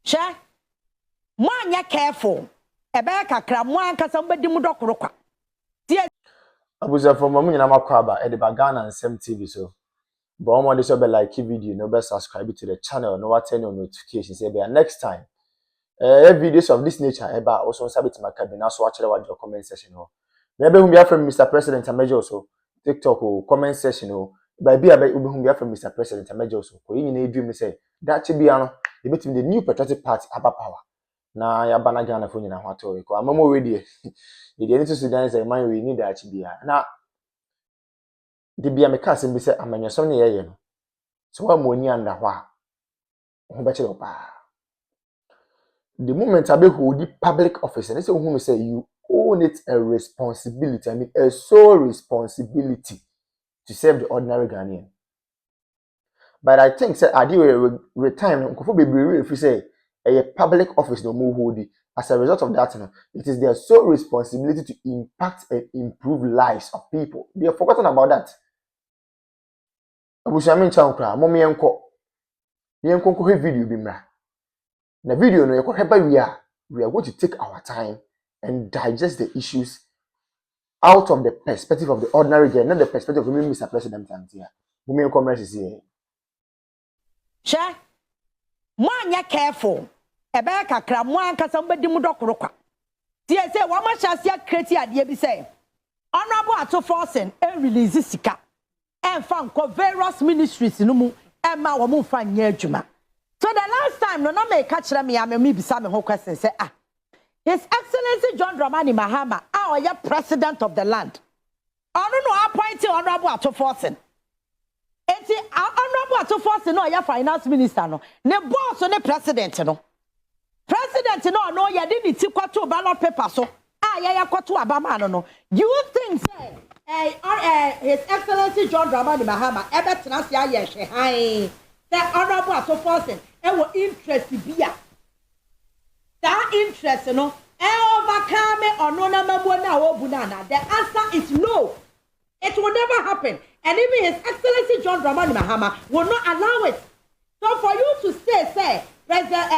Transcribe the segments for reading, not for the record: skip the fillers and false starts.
Share. Mwanya careful. Ebe kakra mwan kasa mbedi mudokoro kwa. Abuza from mamu nyina makwaba e de bagana nsem TV so. But omo dey so be like video, no be subscribe to the channel, no what turn on notifications say be next time. Videos of this nature eba also sabit makabina so watch the comment section ho. Maybe whom be from Mr. President Amejo so TikTok or comment section ho. By be whom be from Mr. President Amejo so. Ko yin na dream say that chi bia no e between the new patriotic party aba power. Na ya bana Ghana fo nyina ho ato ko amamo we die e dey need to Sudan say man we need that chi bia na de bia me ka sem bi say amanyasom ne yeye no so wa mo ni anda ho a ho be chiro pa the moment I hold the public office and say who say you own it a responsibility, I mean a sole responsibility to serve the ordinary Ghanaian. But I think say I do retirement nkofo bebree if you say a public office no more hold it. As a result of that, it is their sole responsibility to impact and improve lives of people. They have forgotten about that. Abushami chankra, momi enko. Yenko ko video bi mra. Na video no we are going to take our time and digest the issues out of the perspective of the ordinary girl, not the perspective of Mr. President here. Women commerce here. Share. Mwanya careful. Ebe kakra mwan kasa mbedi mudokoro kwa. Tie say wama shasia kreti ade bi say. Honorable H0w Self release sika. Enfa nko various ministries no mu emma wo mu fa nya adwuma. So the last time no na me catch me me bisa me ho question say His Excellency John Dramani Mahama our president of the land. Onu no appoint Honorable H0w Self. Enti Honorable H0w Self no ya finance minister no. Ne boss ne president no. President no ya di ni ti kwato ballot paper so. Ya kwato abama no. Do you think say His Excellency John Dramani Mahama ebe tenase aye hwe han that Honorable H0w Self ewo interest bia that interest no overcome ono na mabo na obuna na the answer is no. It will never happen, and even His Excellency John Dramani Mahama will not allow it. So for you to say President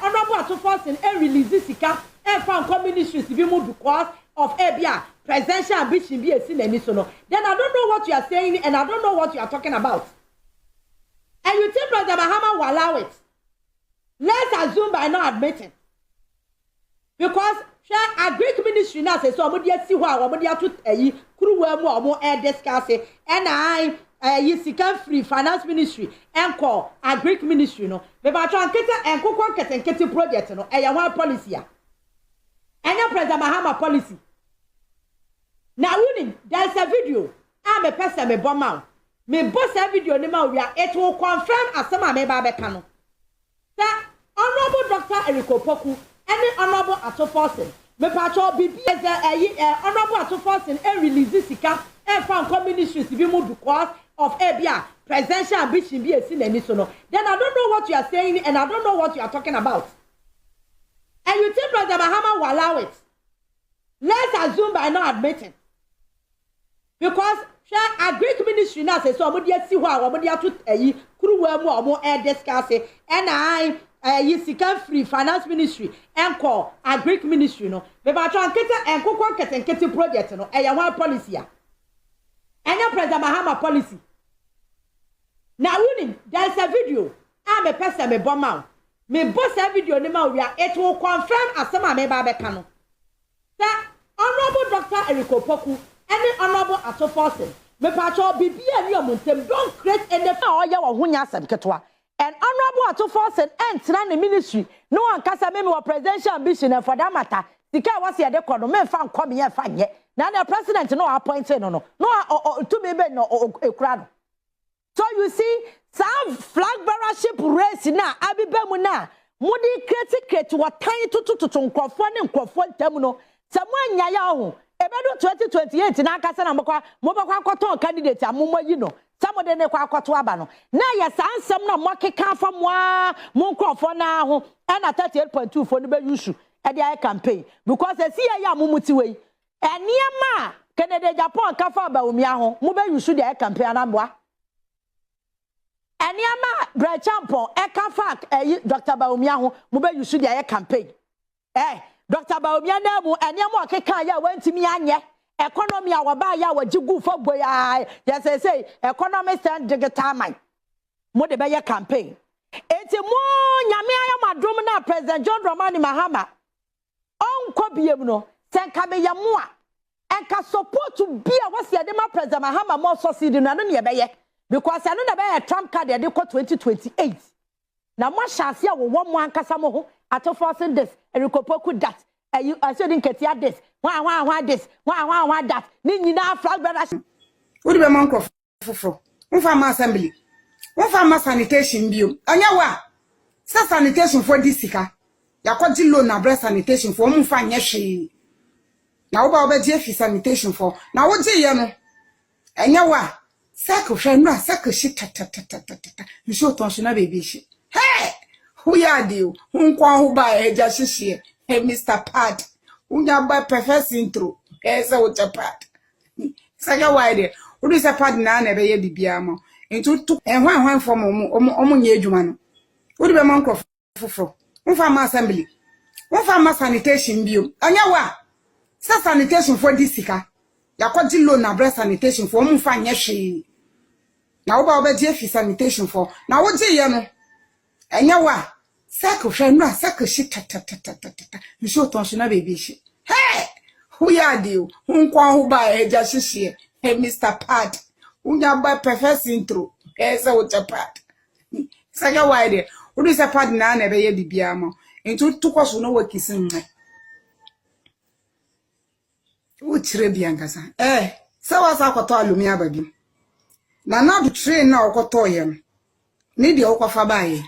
Honorable H0w Self release sika and found ministries to be moved because of Abia presidential ambition be a sin and so no, then I don't know what you are saying and I don't know what you are talking about. And you think President Mahama will allow it? Let's assume by not admitting. Because a Greek ministry now says so somebody see how somebody to kuru mo discuss it and I free finance ministry and call a Greek ministry no. But try and kete project no one policy. And your President Mahama policy. Now there's a video. I'm a person me bomb out. Me boss a video ni ma it will confirm as some me ba be kano. That Honorable Dr. Eriko Poku and Honorable H0w Self me patcho bibi Honorable H0w Self release sika and found ministries to be moved because of Abia presidential ambition be a sin and so no. Then I don't know what you are saying and I don't know what you are talking about. And you think President Mahama will allow it? Let's assume by not admitting. Because a Greek ministry now says so somebody see how somebody to kuru mo discuss it and I free finance ministry and call a Greek ministry no. But try and kete project no one policy. And your President Mahama policy. Now there's a video. I'm a person me bomb out. Me boss a video ni ma it will confirm as some me ba be kano. That Honorable Dr. Eriko Poku and Honorable H0w Self me patcho bibi ani omuntem don't create any oya wo hunya asem ketwa. And Honorable H0w Self entra the ministry no one kasa me presidential ambition and for that matter sika was here de kono me fa nkom ye fa nye na the president no appointed no to me be no ekura. So you see some flag bearership race na abiba mu na mudi create what tiny to nkrofo ne nkrofo ntam no samanya ya ho ebedo 2028 na akasa na mokwa akoto candidate amumma yi no samode ne kwa akoto aba no na ya sansam na mokeka fa mo nkrofo na ho na 38.2 fo ne be yusu e dey campaign because see ya amumuti we eniema Canada Japan ka fa ba omi aho mo be yusu dey campaign na mboa. Eniama Rej3cted eka fact Dr. Bawumia ho mo be use dia campaign. Dr. Bawumia na mu eniama okeka ya wantimi anye. Economy awaba ya wajigu fo boya. Yes say economy stand digital man. Mo de be campaign. Eti mo nyame ayamadom na President John Dramani Mahama. Onko biem no senka be yamoa. Enka support to be a wasi adema President Mahama more succeed na no ne be ye. Because I know that Trump card they 2028. Now more chance here with 1 month kasamo at forcing this and recopoku that. You I shouldn't get this. One this. One that. Nini na flag brothers. What do you want for? One farm assembly. One farm sanitation bill. Anya wa. Sa sanitation for this sika. Ya kwa loan na breast sanitation for one farm yeshi. Na uba obeje sanitation for. Na woje ye no. Anya wa. Sako shenu sako shit ta. You show tension baby shit. Hey! Who ya do? Unkwa hu ba eja shishie. Hey Mr. Pat. Unya ba perfect intro. Esa ucha Pat. Saka wide. Udu se Pat na na be ye bibia mo. Ntu tu hwan form omo nye adwuma no. Udu be man kro foforo. Unfa ma assembly. Unfa ma sanitation bio. Anya wa. Sa sanitation for this sika. Ya kwa loan na breast sanitation for omo fa nye hwe. Na wo ba obeje sanitation for. Na wo je ye no. Anya wa. Sako shenu sako shit ta. You show tension baby shit. Hey! Who ya do? Unkwa hu ba eja shishie. Hey Mr. Pat. Unya ba perfect intro. Esa ucha Pat. Saka wide. Udu se Pat na na be ye bibia mo. Ntu tukwaso no wakisin nwe. Uchire biangasa. Sa wasa akoto alumi ababi. Na du train na okoto ye no. Ni de okwafa bae.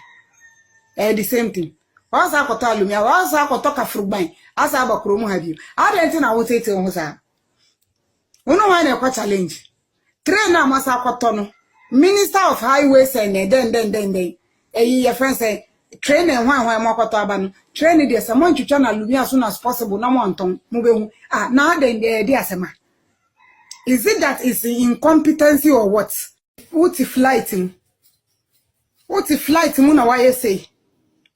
The same thing. Wasa akoto alumi, wasa akoto kafruban. Asa abakro mu habi. Ade na wo tete ho sa. Uno wa na kwa challenge. Train na masa akoto no. Minister of Highways and then. Your friend say train and hwan makoto aba no. Train dey say mon twitwa na alumi as soon as possible na mo nton mo behu. Now then dey asema. Is it that is incompetency or what? What if flighting? What if flighting mu na why say?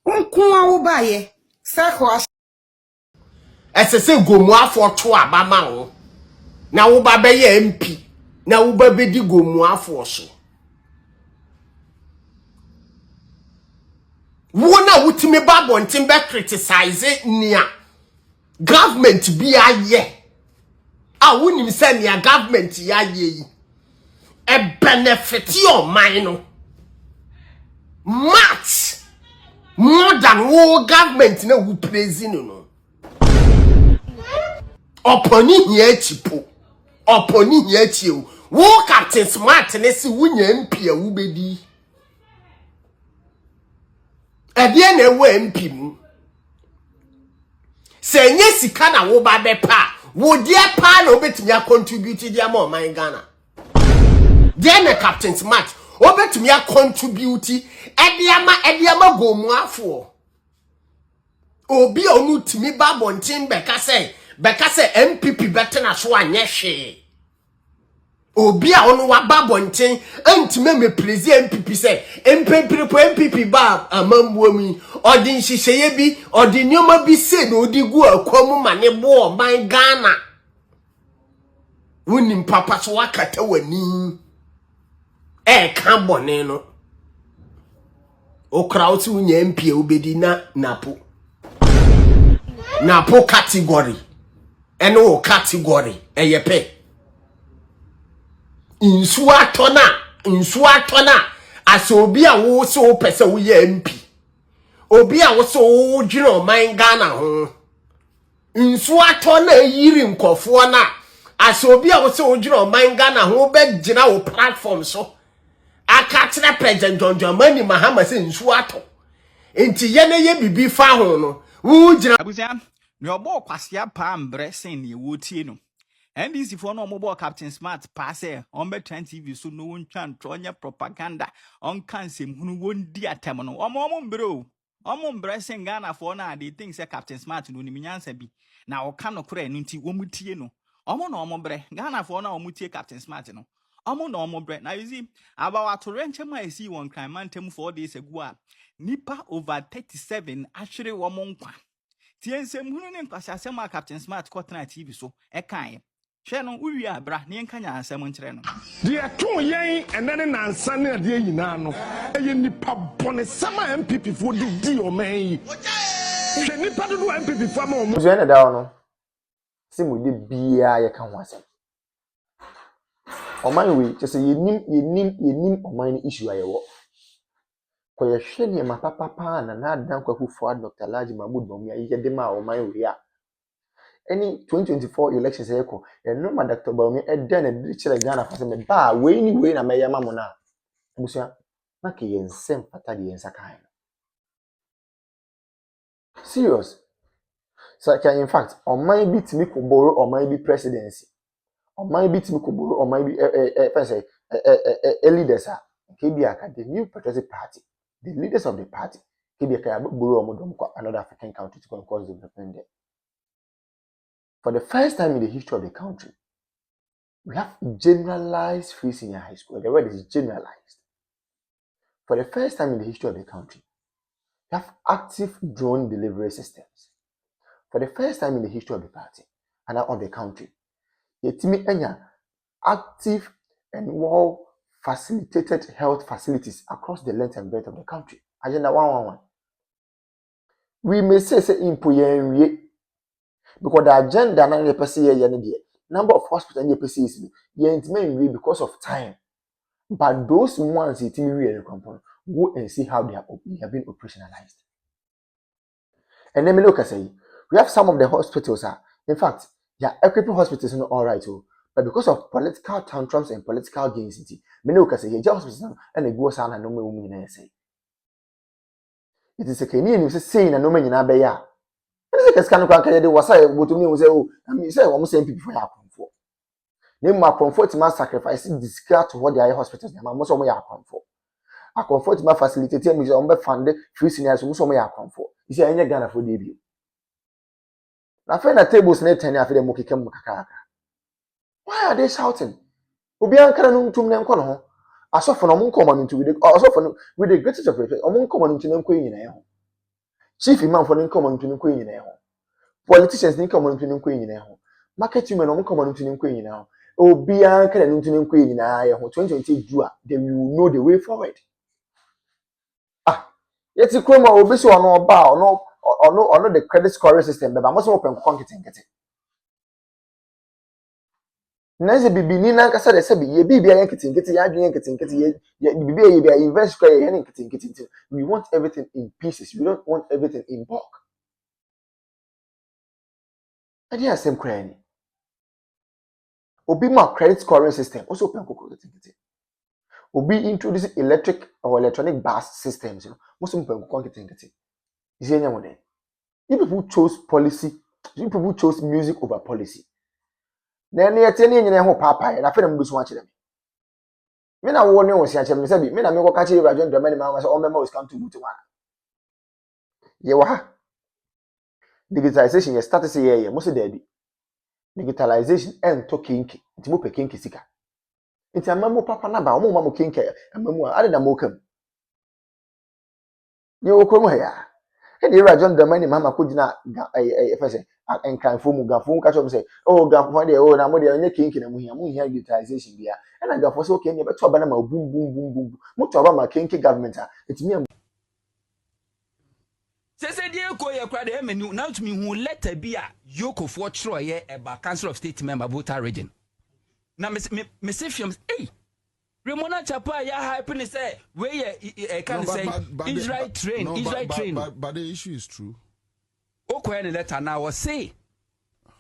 Unkuwa wo baye. Seko Esese gomu afọ to abama ho. Na wo ba be ye MP. Na wo ba be di gomu afọ so. Wo na wutime babontin be criticize nia. Government bi aye. Wonim say nia government ya ye yi. E benefit your mind no. Much more than wo government na wo praise no. Oponi hia chipo. Oponi hia chie wo Captain Smart ne si wunya MP a wo bedi. Ade na ewo MP mu. Se nye sika na wo ba be pa, wo dia pa na obetumi a contribute dia ma man Ghana. Dia na Captain Smart, obetumi a contribute ade ama gomu afo. Obi onu timi babontin beka se MPP bete na so anye hwe. Obi a onu wa babontin antime me president MPP se MPP ba amambuami odin hihye bi odin nyoma bi se na odigu akwamu mane bo man Ghana. Wonim papa so wakata wani ka bone no. Okra oti unya MP obedi na napo category eno category eyepe insu atona asobi a wo so pese wo ye MP obi a wo so wo dwene man Ghana ho insu atona yiri nkofo na asobi a wo so wo dwene man Ghana ho be gina wo platform so akatira President John Dramani Mahama se insu ato enti ye na ye bibi fa ho no wo gina abusia ne obo kwasia pa mbre sen ne wotie no NDC for no mobile Captain Smart pass on be 20 TV so no ntwa ntronya propaganda on kansem hunu wondi atem no omo mbre sen Ghana for na they think say Captain Smart no niminyansa bi na o ka no kora no nti womutie no omo bre Ghana for na omutie Captain Smart no Omo no omo bread. Now you see about to rent I see one crime man 4 days ago. Nipa over 37 actually woman. Tiense mhunu ne nkwasiasema Captain Smart kwatena TV so e kan hwe no uwi abra ne nkanya ansem nkyere no de to yen enene nansa ne de nyina no eye nipa bone sama MPP fo di o man yi hwe nipa do MPP fo ma o mo je ne da no simu de bia ye kan ho asem oman we je se yenim oman ni issue ayewo ko ye hwe ne ma papa na adan kwaku fo Dr. Laji Mahmood Bawumia ye de ma oman we a any 2024 elections eko no ma Dr. Bawumia e den na de kire Ghana fa se me ba we ni we na me yama mo na busia na ke ye nsem pata de yensa kan serious so in fact oman bi timi ko borrow oman bi presidency oman bi timi ko borrow oman bi leaders a ke bi aka the new patriotic party the leaders of the party ke bi aka borrow omodom ko another African country to cause development there. For the first time in the history of the country, we have generalized free senior high school. The word is generalized. For the first time in the history of the country, we have active drone delivery systems. For the first time in the history of the party and of the country, the active and well facilitated health facilities across the length and breadth of the country. Agenda 111. We may say in because the agenda na person here number of hospitals in the person is intimate because of time. But those ones it really go and see how they have been operationalized. And then me look at say we have some of the hospitals in fact equipping hospitals not all right but because of political tantrums and political gains me look at say here hospitals and they go sana no me say it is a Kenyan say saying na no me nyina be ya. This can de wasa botumi we say oh I mean say we say people for akonfo name ma comfort ma sacrifice discard to what they are hospitals na mo so mo ya akonfo akonfo ma facilitate me so be fund free seniors mo so mo ya akonfo you say enye Ghana for dey bi na fe na tables na ten afi dem okeke mo kakaka why are they shouting obi ankara no ntum ne nko no ho asofo no mo nko ma ntu with the greatest of respect o mo nko ma ntu ne nko nyina ye ho chief imam for nko ma ntu ne nko nyina ye ho politicians nko ma ntu ne nko nyina ye ho market women no nko ma ntu ne nko nyina ho obi ankara ntu ne nko nyina ye ho 2020 do they will know the way forward yeti kroma obi so ono ba ono the credit scoring system be ba mo so open konketenkete Nancy bibini na nkasa de se bi ye bibia yanketenkete ya adwen yanketenkete ye bibia ye bia invest kwa ye yanketenkete we want everything in pieces we don't want everything in bulk adi asem kwa ni obi ma credit scoring system also open konketenkete obi introduce electric or electronic bus systems most open konketenkete is enya mo den you people chose policy you people chose music over policy na ne yete ne nyine ho papa na fe na mbusu akire me na wo ne wo si akire me sabi me na me ko ka kire Rej3cted Dramani ma so o mema was come to butu wa ye wa ha digitalization ye start say ye mo se dabi digitalization en to kinki nti mo pe kinki sika nti amamu papa na ba o mo ma mo kinki amamu ade na mo kam ye wo ko mo ya e de Rej3cted Dramani ma ko gina fese enkanfo mu gafo ka chom say oh gafo de oh na mo de nya kinki na mu hia digitalization bia e na gafo so okay ne beto ba na ma bum mo to ba ma kinki government etimi Sese die ko ye kra de menu now to me who letter bi a yoko for tro ye about council of state member voter region na me se fiam eh Remona Chapa ya hype ni say we ye can say Israel train but the issue is true okwa ni letter now was say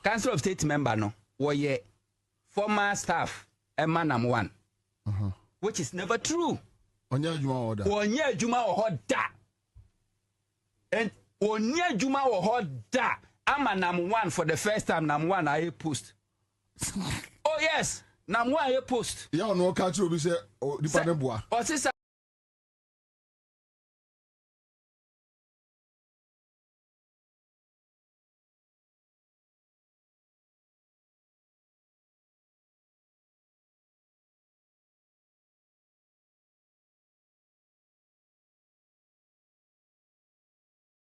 council of state member no wo ye former staff emanam 1 which is never true onya adwuma order and onya juma wo hoda ama nam 1 for the first time nam 1 I post oh yes nam 1 I post ya no catch obi say o dipa ne boa